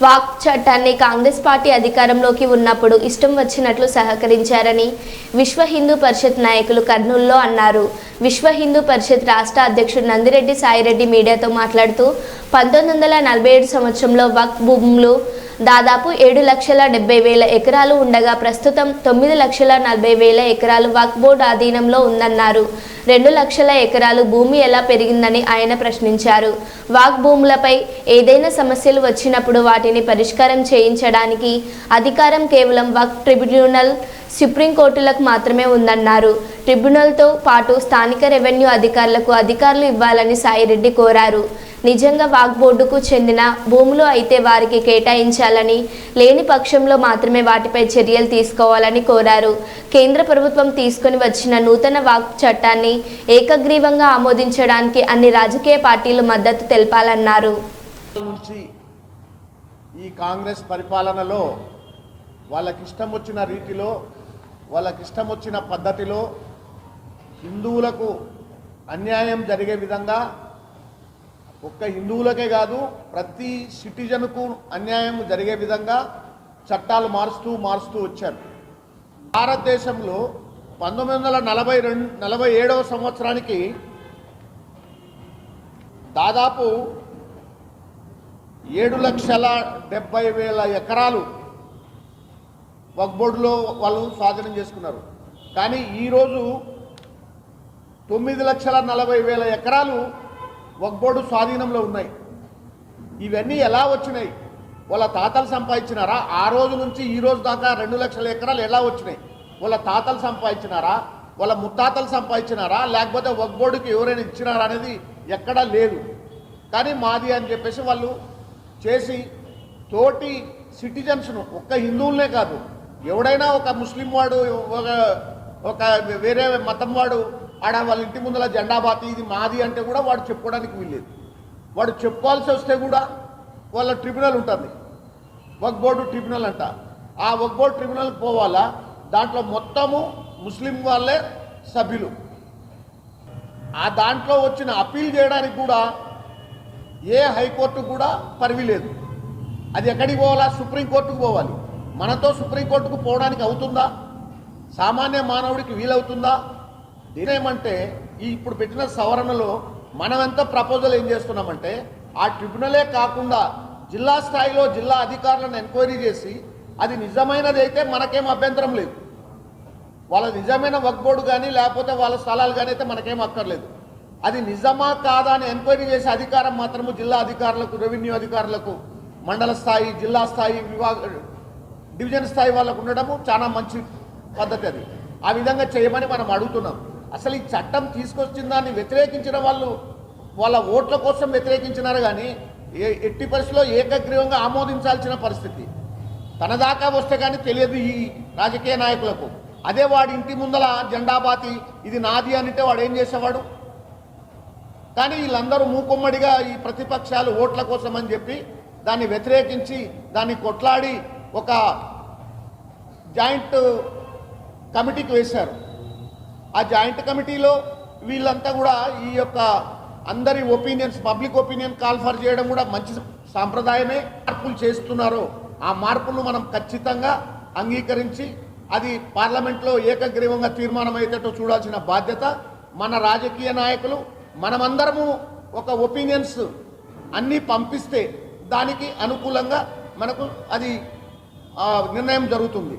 Walk చట్టాన్ని Congress party అధికారంలోకి ఉన్నప్పుడు ఇష్టం వచ్చినట్లు సహకరించారని విశ్వ హిందూ పరిషత్ నాయకులు కర్నూలులో అన్నారు. విశ్వ హిందూ పరిషత్ రాష్ట్ర అధ్యక్షుడు నందిరెడ్డి సాయిరెడ్డి మీడియాతో మాట్లాడుతూ 1947 సంవత్సరంలో వక్ఫ్ భూములు దాదాపు 7,70,000 ఎకరాలు ఉండగా ప్రస్తుతం 9,40,000 ఎకరాలు వక్ఫ్ బోర్డు ఆధీనంలో ఉందన్నారు. 2 లక్షల ఎకరాలు భూమి ఎలా పెరిగిందని ఆయన ప్రశ్నించారు. వక్ఫ్ భూములపై ఏదైనా సమస్యలు వచ్చినప్పుడు వాటిని పరిష్కారం చేయించడానికి అధికారం కేవలం వక్ఫ్ ట్రిబ్యునల్, సుప్రీంకోర్టులకు మాత్రమే ఉందన్నారు. ట్రిబ్యునల్తో పాటు స్థానిక రెవెన్యూ అధికారులకు అధికారులు ఇవ్వాలని సాయిరెడ్డి కోరారు. నిజంగా వక్ఫ్ బోర్డుకు చెందిన భూములు అయితే వారికి కేటాయించాలని, లేని పక్షంలో మాత్రమే వాటిపై చర్యలు తీసుకోవాలని కోరారు. కేంద్ర ప్రభుత్వం తీసుకొని వచ్చిన నూతన వక్ఫ్ చట్టాన్ని ఏకగ్రీవంగా ఆమోదించడానికి అన్ని రాజకీయ పార్టీలు మద్దతు తెలపాలన్నారు. ఈ కాంగ్రెస్ పరిపాలనలో వాళ్ళకిష్టం వచ్చిన రీతిలో, వాళ్ళకిష్టం వచ్చిన పద్ధతిలో హిందువులకు అన్యాయం జరిగే విధంగా, ఒక్క హిందువులకే కాదు ప్రతి సిటిజన్కు అన్యాయం జరిగే విధంగా చట్టాలు మారుస్తూ వచ్చారు. భారతదేశంలో 1947వ సంవత్సరానికి దాదాపు 7,70,000 ఎకరాలు వక్ఫ్ బోర్డులో వాళ్ళు స్వాధీనం చేసుకున్నారు. కానీ ఈరోజు 9,40,000 ఎకరాలు వక్ఫ్ బోర్డు స్వాధీనంలో ఉన్నాయి. ఇవన్నీ ఎలా వచ్చినాయి? వాళ్ళ తాతలు సంపాదించినారా? ఆ రోజు నుంచి ఈ రోజు దాకా 2 లక్షల ఎకరాలు ఎలా వచ్చినాయి? వాళ్ళ తాతలు సంపాదించినారా? వాళ్ళ ముత్తాతలు సంపాదించినారా? లేకపోతే వక్ఫ్ బోర్డుకి ఎవరైనా ఇచ్చినారా అనేది ఎక్కడా లేదు. కానీ మాది అని చెప్పేసి వాళ్ళు చేసి తోటి సిటిజన్స్ను, ఒక్క హిందువులనే కాదు, ఎవడైనా ఒక ముస్లిం వాడు, ఒక వేరే మతం వాడు ఆడ వాళ్ళ ఇంటి ముందర జెండా బాతి ఇది మాది అంటే కూడా వాడు చెప్పుకోవడానికి వీల్లేదు. వాడు చెప్పుకోవాల్సి వస్తే కూడా వాళ్ళ ట్రిబ్యునల్ ఉంటుంది, వక్ఫ్ బోర్డు ట్రిబ్యునల్ అంట. ఆ వక్ఫ్ బోర్డు ట్రిబ్యునల్కి పోవాలా, దాంట్లో మొత్తము ముస్లిం వాళ్ళే సభ్యులు. ఆ దాంట్లో వచ్చిన అప్పీల్ చేయడానికి కూడా ఏ హైకోర్టు కూడా పరివి లేదు. అది ఎక్కడికి పోవాలా? సుప్రీంకోర్టుకు పోవాలి. మనతో సుప్రీంకోర్టుకు పోవడానికి అవుతుందా? సామాన్య మానవుడికి వీలవుతుందా? దీనేమంటే ఇప్పుడు పెట్టిన సవరణలో మనమెంత ప్రపోజల్ ఏం చేస్తున్నామంటే, ఆ ట్రిబ్యునలే కాకుండా జిల్లా స్థాయిలో జిల్లా అధికారులను ఎంక్వైరీ చేసి అది నిజమైనది అయితే మనకేం అభ్యంతరం లేదు. వాళ్ళ నిజమైన వక్ఫ్ బోర్డు కానీ లేకపోతే వాళ్ళ స్థలాలు కానీ అయితే మనకేం అక్కర్లేదు. అది నిజమా కాదా అని ఎంక్వైరీ చేసే అధికారం మాత్రము జిల్లా అధికారులకు, రెవెన్యూ అధికారులకు, మండల స్థాయి, జిల్లా స్థాయి, డివిజన్ స్థాయి వాళ్ళకు ఉండడము చాలా మంచి పద్ధతి. అది ఆ విధంగా చేయమని మనం అడుగుతున్నాం. అసలు ఈ చట్టం తీసుకొచ్చిన దాన్ని వ్యతిరేకించిన వాళ్ళు వాళ్ళ ఓట్ల కోసం వ్యతిరేకించినారు కానీ ఎట్టి పరిస్థితిలో ఏకగ్రీవంగా ఆమోదించాల్సిన పరిస్థితి. తన దాకా వస్తే కానీ తెలియదు ఈ రాజకీయ నాయకులకు. అదే వాడి ఇంటి ముందల జెండా బాతి ఇది నాది అంటే వాడు ఏం చేసేవాడు? కానీ వీళ్ళందరూ మూకుమ్మడిగా ఈ ప్రతిపక్షాలు ఓట్ల కోసం అని చెప్పి దాన్ని వ్యతిరేకించి దాన్ని కొట్లాడి ఒక జాయింట్ కమిటీకి వేశారు. ఆ జాయింట్ కమిటీలో వీళ్ళంతా కూడా ఈ యొక్క అందరి ఒపీనియన్స్, పబ్లిక్ ఒపీనియన్ కాల్ఫర్ చేయడం కూడా మంచి సాంప్రదాయమే. మార్పులు చేస్తున్నారో ఆ మార్పులను మనం ఖచ్చితంగా అంగీకరించి అది పార్లమెంట్లో ఏకగ్రీవంగా తీర్మానం అయ్యేటట్టు చూడాల్సిన బాధ్యత మన రాజకీయ నాయకులు. మనమందరము ఒక ఒపీనియన్స్ అన్నీ పంపిస్తే దానికి అనుకూలంగా మనకు అది నిర్ణయం జరుగుతుంది.